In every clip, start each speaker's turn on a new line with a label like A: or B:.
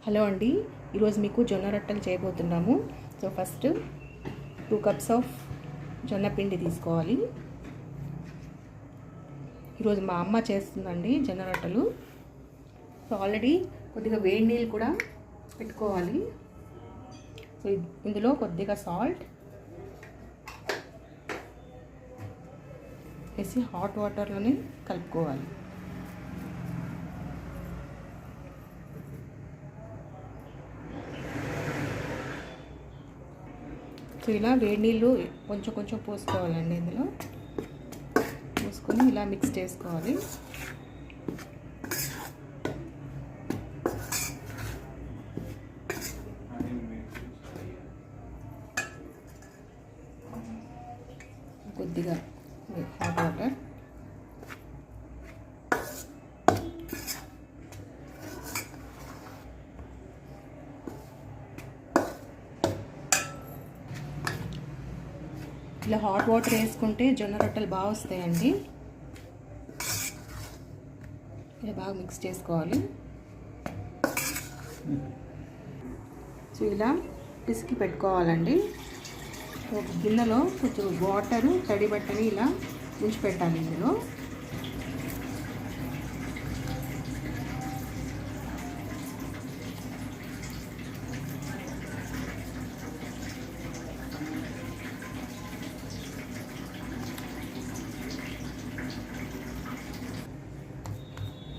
A: Hello అండి, ఈరోజు మీకు జొన్న రొట్టెలు చేయబోతున్నాము. సో ఫస్ట్ 2 కప్స్ ఆఫ్ జొన్న పిండి తీసుకోవాలి. ఈరోజు మా అమ్మ చేస్తుందండి జొన్న రొట్టెలు. సో ఆల్రెడీ కొద్దిగా వేడి నీళ్ళు కూడా పెట్టుకోవాలి. సో ఇందులో కొద్దిగా సాల్ట్ వేసి హాట్ వాటర్లోనే కలుపుకోవాలి. సో ఇలా వేడి నీళ్ళు కొంచెం కొంచెం పోసుకోవాలండి. ఇందులో పోసుకొని ఇలా మిక్స్ చేసుకోవాలి. కొద్దిగా హాట్ వాటర్ ఇలా హాట్ వాటర్ వేసుకుంటే జొన్న రొట్టెలు బాగా వస్తాయండి. ఇలా బాగా మిక్స్ చేసుకోవాలి. సో ఇలా పిసికి పెట్టుకోవాలండి. ఒక గిన్నెలో కొంచెం వాటరు తడి బట్టని ఇలా ఉంచి పెట్టాలి. ఇందులో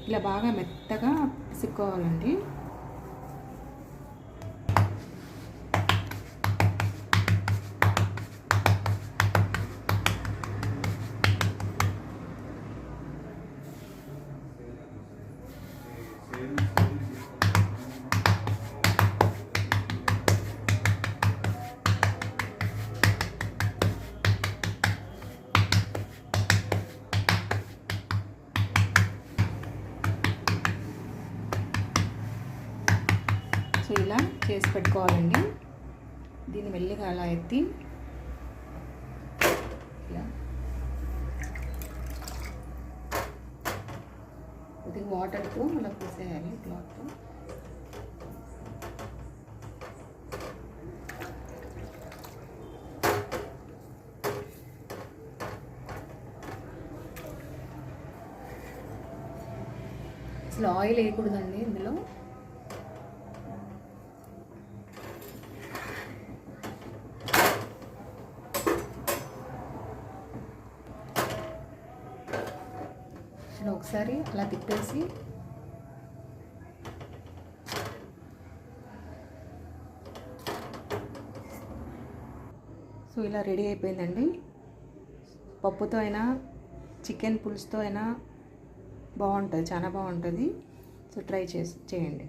A: ఇలా బాగా మెత్తగా పిసుక్కోవాలండి. సో ఇలా చేసి పెట్టుకోవాలండి. దీన్ని మెల్లిగా అలా ఎత్తి ఇలా కొద్దిగా వాటర్తో అలా పూసేయాలి క్లాత్తో. అసలు ఆయిల్ వేయకూడదండి ఇందులో. ఒకసారి అలా తిప్పేసి సో ఇలా రెడీ అయిపోయిందండి. పప్పుతో అయినా చికెన్ పులుసుతో అయినా బాగుంటుంది, చాలా బాగుంటుంది. సో ట్రై చేయండి.